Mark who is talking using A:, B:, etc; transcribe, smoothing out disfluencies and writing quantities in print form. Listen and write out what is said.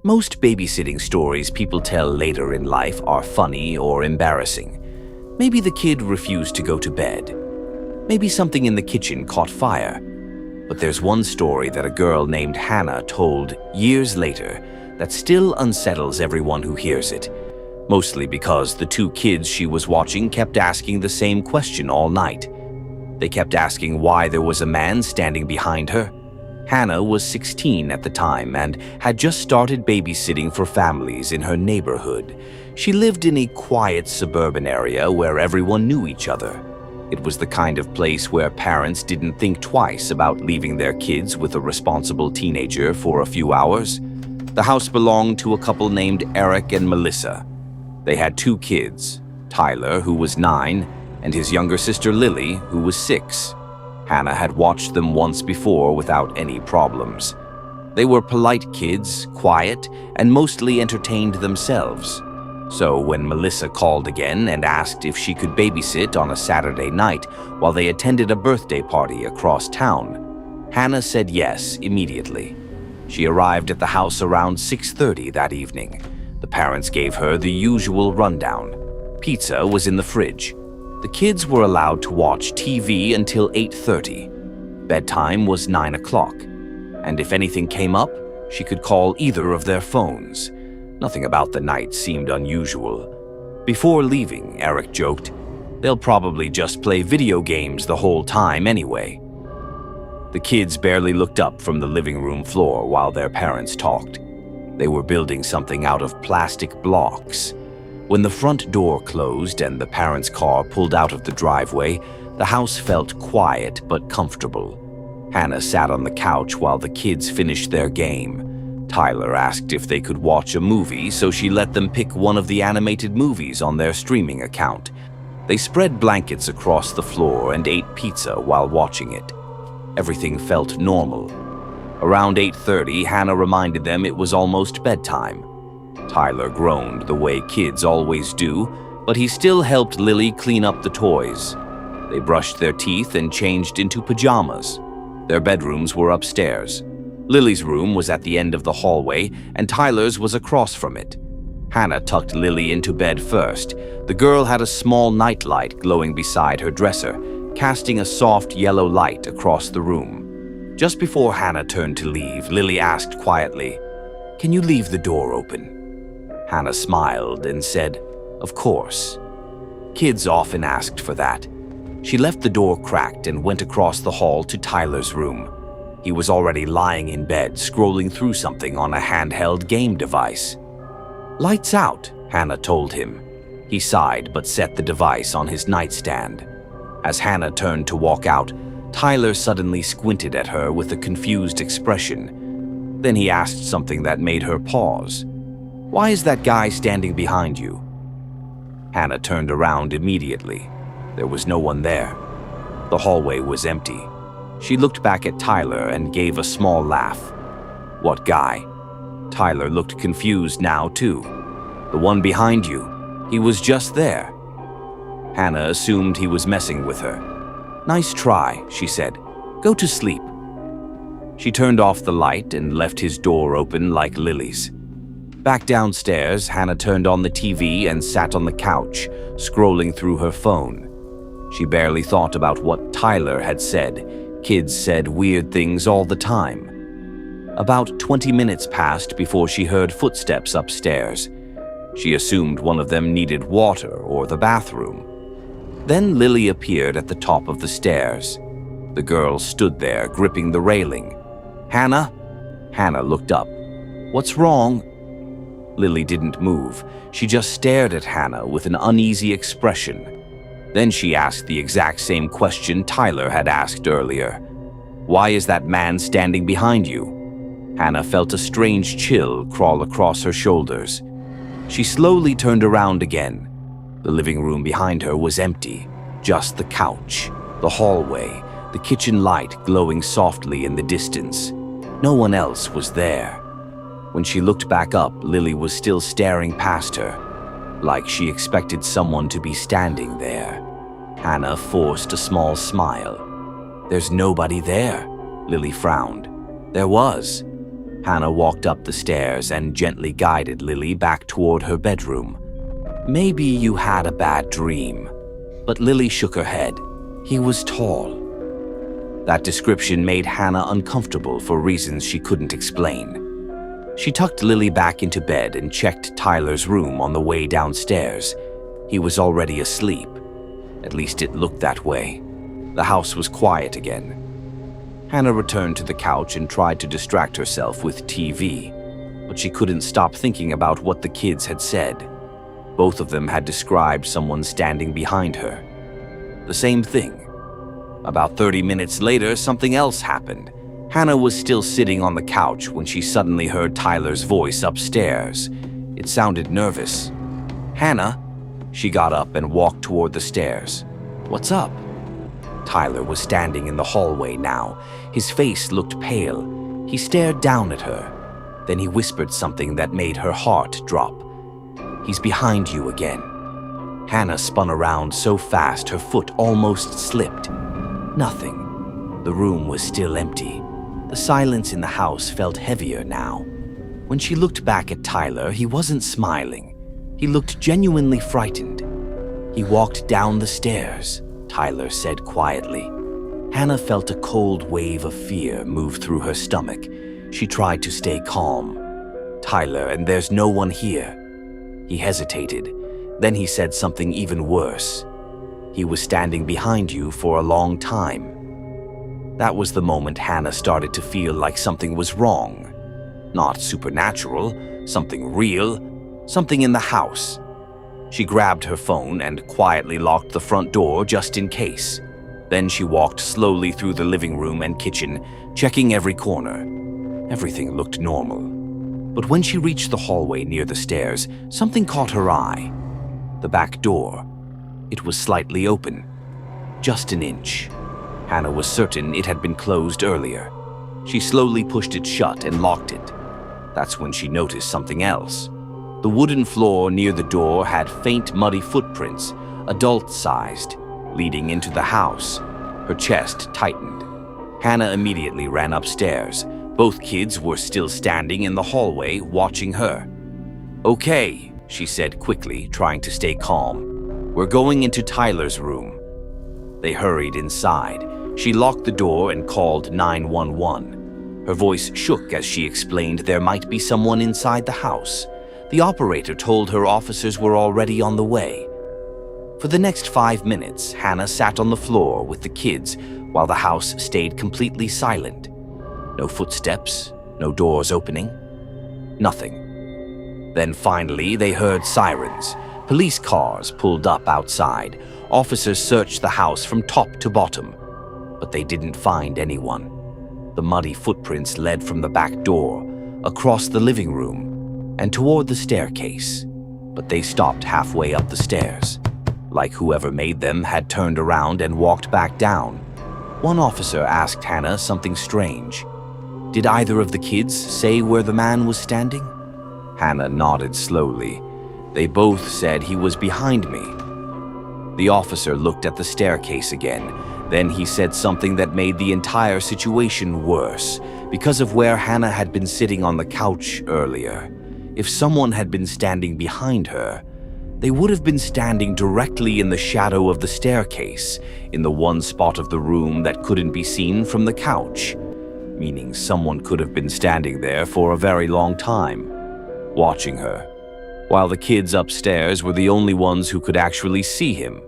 A: Most babysitting stories people tell later in life are funny or embarrassing. Maybe the kid refused to go to bed. Maybe something in the kitchen caught fire. But there's one story that a girl named Hannah told years later that still unsettles everyone who hears it. Mostly because the two kids she was watching kept asking the same question all night. They kept asking why there was a man standing behind her. Hannah was 16 at the time and had just started babysitting for families in her neighborhood. She lived in a quiet suburban area where everyone knew each other. It was the kind of place where parents didn't think twice about leaving their kids with a responsible teenager for a few hours. The house belonged to a couple named Eric and Melissa. They had two kids, Tyler, who was 9, and his younger sister Lily, who was 6. Hannah had watched them once before without any problems. They were polite kids, quiet, and mostly entertained themselves. So when Melissa called again and asked if she could babysit on a Saturday night while they attended a birthday party across town, Hannah said yes immediately. She arrived at the house around 6:30 that evening. The parents gave her the usual rundown. Pizza was in the fridge. The kids were allowed to watch TV until 8:30. Bedtime was 9 o'clock. And if anything came up, she could call either of their phones. Nothing about the night seemed unusual. Before leaving, Eric joked, "They'll probably just play video games the whole time anyway." The kids barely looked up from the living room floor while their parents talked. They were building something out of plastic blocks. When the front door closed and the parents' car pulled out of the driveway, the house felt quiet but comfortable. Hannah sat on the couch while the kids finished their game. Tyler asked if they could watch a movie, so she let them pick one of the animated movies on their streaming account. They spread blankets across the floor and ate pizza while watching it. Everything felt normal. Around 8:30, Hannah reminded them it was almost bedtime. Tyler groaned the way kids always do, but he still helped Lily clean up the toys. They brushed their teeth and changed into pajamas. Their bedrooms were upstairs. Lily's room was at the end of the hallway, and Tyler's was across from it. Hannah tucked Lily into bed first. The girl had a small nightlight glowing beside her dresser, casting a soft yellow light across the room. Just before Hannah turned to leave, Lily asked quietly, "Can you leave the door open?" Hannah smiled and said, "Of course." Kids often asked for that. She left the door cracked and went across the hall to Tyler's room. He was already lying in bed, scrolling through something on a handheld game device. "Lights out," Hannah told him. He sighed but set the device on his nightstand. As Hannah turned to walk out, Tyler suddenly squinted at her with a confused expression. Then he asked something that made her pause. "Why is that guy standing behind you?" Hannah turned around immediately. There was no one there. The hallway was empty. She looked back at Tyler and gave a small laugh. "What guy?" Tyler looked confused now, too. "The one behind you. He was just there." Hannah assumed he was messing with her. "Nice try," she said. "Go to sleep." She turned off the light and left his door open like Lily's. Back downstairs, Hannah turned on the TV and sat on the couch, scrolling through her phone. She barely thought about what Tyler had said. Kids said weird things all the time. About 20 minutes passed before she heard footsteps upstairs. She assumed one of them needed water or the bathroom. Then Lily appeared at the top of the stairs. The girl stood there, gripping the railing. "Hannah?" Hannah looked up. "What's wrong?" Lily didn't move. She just stared at Hannah with an uneasy expression. Then she asked the exact same question Tyler had asked earlier. "Why is that man standing behind you?" Hannah felt a strange chill crawl across her shoulders. She slowly turned around again. The living room behind her was empty, just the couch, the hallway, the kitchen light glowing softly in the distance. No one else was there. When she looked back up, Lily was still staring past her, like she expected someone to be standing there. Hannah forced a small smile. "There's nobody there," Lily frowned. "There was." Hannah walked up the stairs and gently guided Lily back toward her bedroom. "Maybe you had a bad dream." But Lily shook her head. "He was tall." That description made Hannah uncomfortable for reasons she couldn't explain. She tucked Lily back into bed and checked Tyler's room on the way downstairs. He was already asleep. At least it looked that way. The house was quiet again. Hannah returned to the couch and tried to distract herself with TV, but she couldn't stop thinking about what the kids had said. Both of them had described someone standing behind her. The same thing. About 30 minutes later, something else happened. Hannah was still sitting on the couch when she suddenly heard Tyler's voice upstairs. It sounded nervous. "Hannah?" She got up and walked toward the stairs. "What's up?" Tyler was standing in the hallway now. His face looked pale. He stared down at her. Then he whispered something that made her heart drop. "He's behind you again." Hannah spun around so fast her foot almost slipped. Nothing. The room was still empty. The silence in the house felt heavier now. When she looked back at Tyler, he wasn't smiling. He looked genuinely frightened. "He walked down the stairs," Tyler said quietly. Hannah felt a cold wave of fear move through her stomach. She tried to stay calm. "Tyler, and there's no one here." He hesitated. Then he said something even worse. "He was standing behind you for a long time." That was the moment Hannah started to feel like something was wrong. Not supernatural, something real, something in the house. She grabbed her phone and quietly locked the front door just in case. Then she walked slowly through the living room and kitchen, checking every corner. Everything looked normal. But when she reached the hallway near the stairs, something caught her eye. The back door. It was slightly open. Just an inch. Hannah was certain it had been closed earlier. She slowly pushed it shut and locked it. That's when she noticed something else. The wooden floor near the door had faint, muddy footprints, adult-sized, leading into the house. Her chest tightened. Hannah immediately ran upstairs. Both kids were still standing in the hallway, watching her. "Okay," she said quickly, trying to stay calm. "We're going into Tyler's room." They hurried inside. She locked the door and called 911. Her voice shook as she explained there might be someone inside the house. The operator told her officers were already on the way. For the next 5 minutes, Hannah sat on the floor with the kids while the house stayed completely silent. No footsteps, no doors opening, nothing. Then finally, they heard sirens. Police cars pulled up outside. Officers searched the house from top to bottom, but they didn't find anyone. The muddy footprints led from the back door, across the living room, and toward the staircase, but they stopped halfway up the stairs, like whoever made them had turned around and walked back down. One officer asked Hannah something strange. "Did either of the kids say where the man was standing?" Hannah nodded slowly. "They both said he was behind me." The officer looked at the staircase again. Then he said something that made the entire situation worse. Because of where Hannah had been sitting on the couch earlier, if someone had been standing behind her, they would have been standing directly in the shadow of the staircase, in the one spot of the room that couldn't be seen from the couch, meaning someone could have been standing there for a very long time, watching her, while the kids upstairs were the only ones who could actually see him.